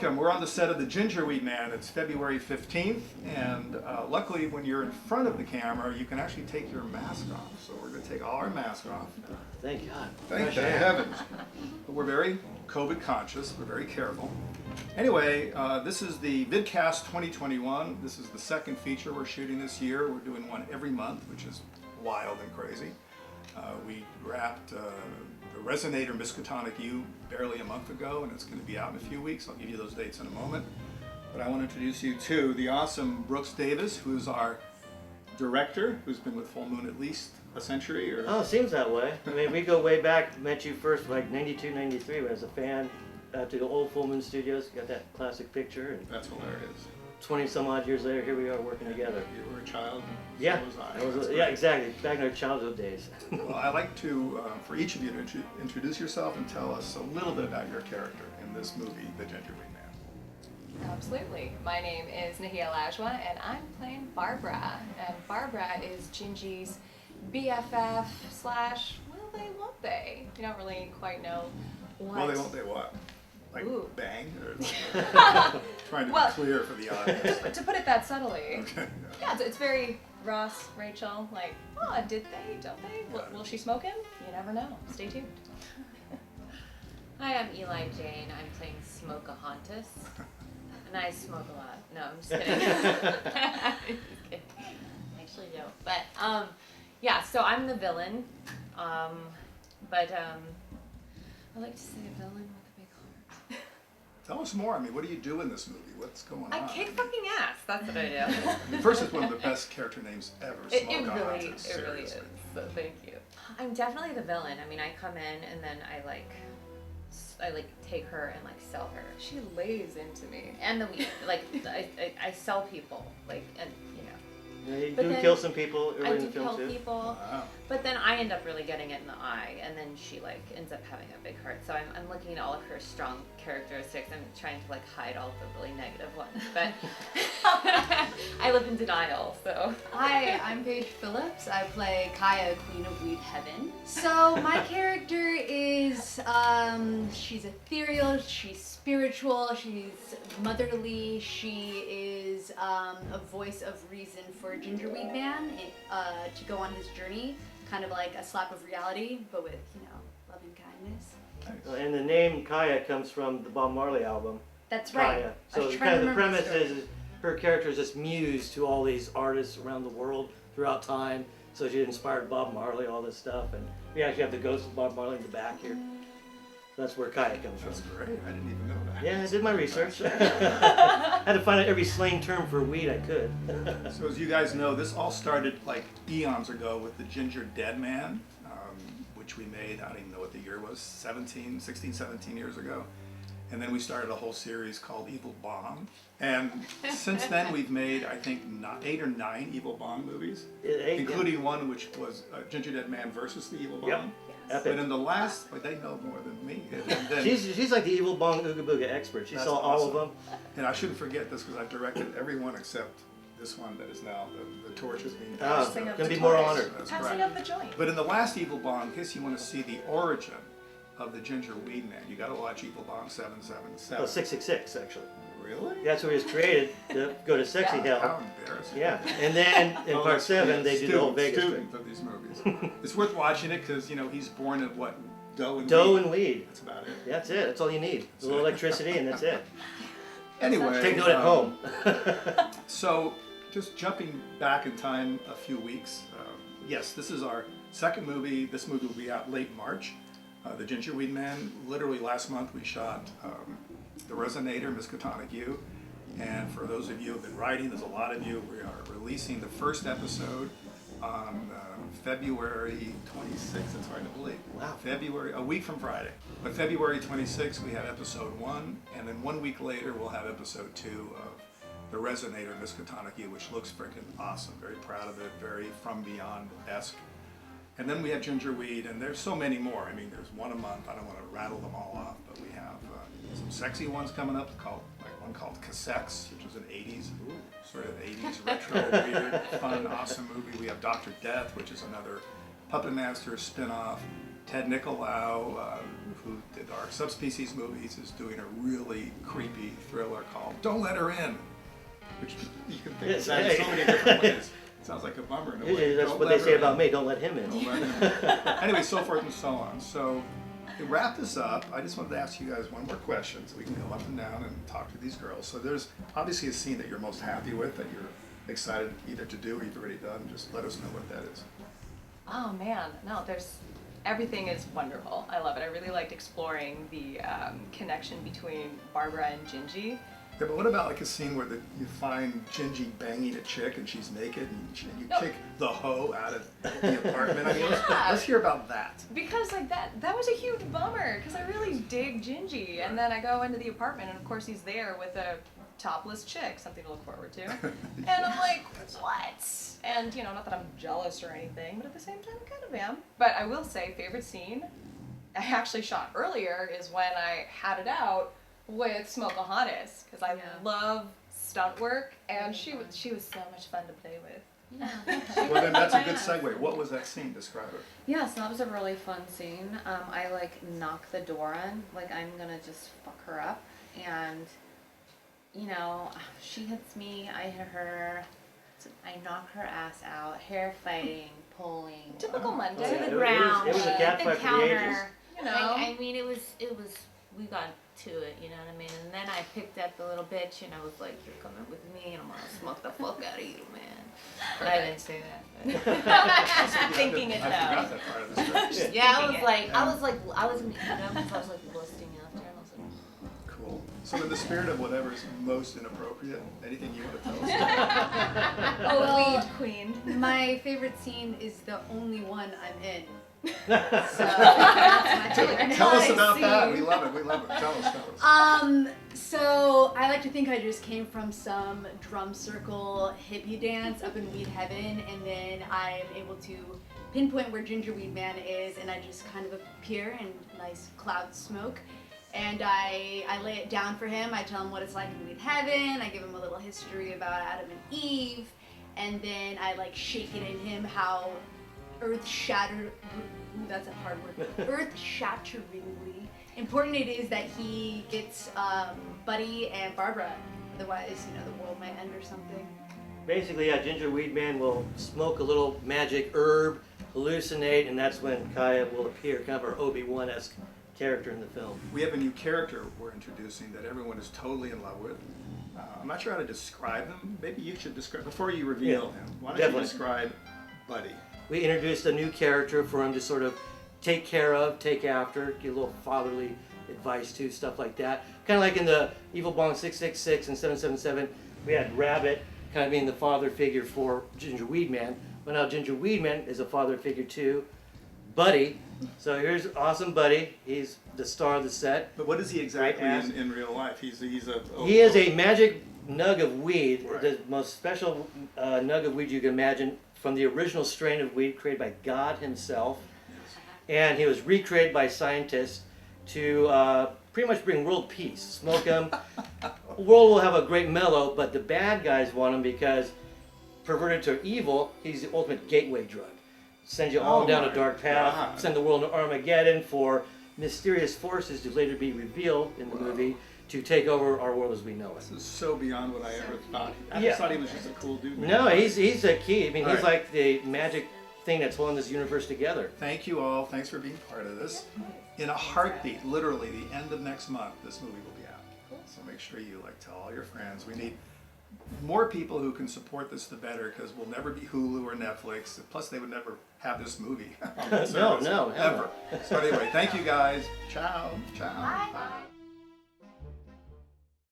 welcome. We're on the set of the Gingerweed Man. It's February 15th, and luckily when you're in front of the camera, you can actually take your mask off. So we're going to take all our masks off. Thank God. Thank the heavens. But we're very COVID conscious. We're very careful. Anyway, this is the VidCast 2021. This is the second feature we're shooting this year. We're doing one every month, which is wild and crazy. We wrapped The Resonator Miskatonic You barely a month ago, and it's going to be out in a few weeks. I'll give you those dates in a moment. But I want to introduce you to the awesome Brooks Davis, who's our director, who's been with Full Moon at least a century. Or... Oh, it seems that way. I mean, we go way back. Met you first like 92, 93 when I was a fan to the old Full Moon Studios. Got that classic picture. And that's hilarious. 20 some odd years later, here we are working together. You were a child, and yeah, so was I. Yeah, exactly. Back in our childhood days. Well, I'd like to, for each of you to introduce yourself and tell us a little bit about your character in this movie, The Gingerweed Man. Absolutely. My name is Naiia Lajoie, and I'm playing Barbara. And Barbara is Gingy's BFF slash will they, won't they? You don't really quite know what. Will they, won't they what? Like Ooh. Bang? Or like, trying to be clear for the audience. To put it that subtly. Okay. Yeah, it's very Ross, Rachel, like, oh, did they, don't they? Will she smoke him? You never know. Stay tuned. Hi, I'm Eli Jane. I'm playing Smokahontas. And I smoke a lot. No, I'm just kidding. I'm just kidding. I actually don't. But, yeah, so I'm the villain. I like to say a villain with a big heart. Tell us more. I mean, what do you do in this movie? What's going on? I kick fucking ass. That's what I do. I mean, first, it's one of the best character names ever. It really is. So thank you. I'm definitely the villain. I mean, I come in and then I take her and like sell her. She lays into me. And the weed. Like I sell people. Like, and you know. Yeah, you do kill some people early in the film too. I do kill people, Wow. but then I end up really getting it in the eye, and then she like ends up having a big heart. So I'm looking at all of her strong characteristics. I'm trying to like hide all of the really negative ones, but I live in denial. So hi, I'm Paige Phillips. I play Kaya, Queen of Weed Heaven. So my character is she's ethereal, she's spiritual, she's motherly, she is a voice of reason for Gingerweed Man to go on his journey, kind of like a slap of reality, but with, you know, love and kindness. And the name Kaya comes from the Bob Marley album. That's right. Kaya. So kind of the premise is her character is this muse to all these artists around the world throughout time. So she inspired Bob Marley, all this stuff, and we actually have the ghost of Bob Marley in the back here. That's where Kaya comes from. That's great. I didn't even know that. Yeah, I did my research. Had to find out every slang term for weed I could. So as you guys know, this all started like eons ago with the Ginger Dead Man, which we made, I don't even know what the year was, 16, 17 years ago. And then we started a whole series called Evil Bong. And since then we've made, I think, 8 or 9 Evil Bong movies, including one which was Ginger Dead Man versus the Evil Bong. Yep. But in the last, but they know more than me. And then, she's like the Evil Bong Ooga Booga expert. She saw all of them. And I shouldn't forget this because I've directed every one except this one that is now, the torch is being passed. Going to be more honored. Passing up the joint. But in the last Evil Bong, in case you want to see the origin of the Gingerweed Man, you got to watch Evil Bong 777. Oh, 666 actually. Really? That's where he was created to go to Sexy Hell. How embarrassing. Yeah, and then in part 7 they do the whole Vegas thing. Of these movies. It's worth watching it because, you know, he's born of what? Dough and weed. That's about it. That's it. That's all you need. A little electricity and that's it. Anyway. Take note at home. So, just jumping back in time a few weeks. Yes, this is our second movie. This movie will be out late March. The Gingerweed Man. Literally last month we shot The Resonator Miskatonic You. And for those of you who have been writing, there's a lot of you, we are releasing the first episode on February 26th, it's hard to believe. Wow. A week from Friday. But February 26th, we have episode 1, and then 1 week later, we'll have episode 2 of The Resonator Miskatonic You, which looks freaking awesome. Very proud of it, very From Beyond-esque. And then we have Gingerweed, and there's so many more. I mean, there's one a month. I don't want to rattle them all off, but we have some sexy ones coming up, one called Cassettes, which is an 80s, sort of 80s retro, weird, fun, awesome movie. We have Dr. Death, which is another Puppet Master spin-off. Ted Nicolau, who did our subspecies movies, is doing a really creepy thriller called Don't Let Her In, which you can think of that in so many different ways. It sounds like a bummer in a way. Usually that's Don't what let they her say in. about me, don't let him in. Don't let her in. Anyway, so forth and so on. So to wrap this up, I just wanted to ask you guys one more question so we can go up and down and talk to these girls. So there's obviously a scene that you're most happy with, that you're excited either to do or you've already done. Just let us know what that is. Oh man, no, everything is wonderful. I love it. I really liked exploring the connection between Barbara and Gingy. Yeah, but what about like a scene where you find Gingy banging a chick and she's naked and you kick the hoe out of the apartment? I mean, let's hear about that. Because like that was a huge bummer because I really dig Gingy, and then I go into the apartment and of course he's there with a topless chick, something to look forward to. And I'm like, what? And you know, not that I'm jealous or anything, but at the same time I kind of am. But I will say, favorite scene I actually shot earlier is when I had it out with Smokeahanas, because I love stunt work, and she was so much fun to play with. Yeah. Well, then that's a good segue. What was that scene? Describe it. Yeah, so that was a really fun scene. I like knock the door in, like I'm gonna just fuck her up, and you know, she hits me, I hit her, I knock her ass out, hair fighting, pulling. Typical Monday. Yeah, the it was- ground. It was a cat The fight for the ages. counter. You know. I mean, it was, we got to it, you know what I mean? And then I picked up the little bitch and I was like, you're coming with me and I'm gonna smoke the fuck out of you, man. But I didn't say that. Thinking it I now. forgot that part of the script. Yeah, I Thinking was it. like, I was gonna eat up because I was like lusting after and I was like, Cool. So in the spirit of whatever's most inappropriate, anything you want to tell us? Oh, Well, weed queen. My favorite scene is the only one I'm in. So that's my favorite. Tell us about scene. that. We love it. We love it. Tell us. So I like to think I just came from some drum circle hippie dance up in Weed Heaven, and then I'm able to pinpoint where Gingerweed Man is, and I just kind of appear in nice cloud smoke. And I lay it down for him. I tell him what it's like in Weed Heaven. I give him a little history about Adam and Eve, and then I like shake it in him how that's a hard word. Earth-shatteringly important it is that he gets Buddy and Barbara. Otherwise, you know, the world might end or something. Basically, Gingerweed Man will smoke a little magic herb, hallucinate, and that's when Kaya will appear, kind of our Obi-Wan-esque character in the film. We have a new character we're introducing that everyone is totally in love with. I'm not sure how to describe him. Maybe you should describe, before you reveal him, why don't definitely. you describe Buddy? We introduced a new character for him to sort of take care of, take after, give a little fatherly advice to, stuff like that. Kind of like in the Evil Bong 666 and 777, we had Rabbit kind of being the father figure for Gingerweed Man. But now Gingerweed Man is a father figure to Buddy. So here's awesome Buddy. He's the star of the set. But what is he exactly Right, ass. in real life? He's a He is a magic nug of weed, Right. the most special nug of weed you can imagine, from the original strain of weed created by God himself. And he was recreated by scientists to pretty much bring world peace. Smoke him. The world will have a great mellow, but the bad guys want him because, perverted to evil, he's the ultimate gateway drug. Send you all Oh down my a dark path, God. send the world into Armageddon for mysterious forces to later be revealed in the movie to take over our world as we know it. This is so beyond what I ever thought. I Yeah. just thought he was just a cool dude. No, he's a key. I mean, All he's right. like the magic thing that's holding this universe together. Thank you all. Thanks for being part of this. In a heartbeat, literally the end of next month, this movie will be out. So make sure you tell all your friends. We need more people who can support this, the better, because we'll never be Hulu or Netflix. Plus, they would never have this movie on the No, service, no, hell ever. So anyway, thank you guys. Ciao. Ciao. Bye.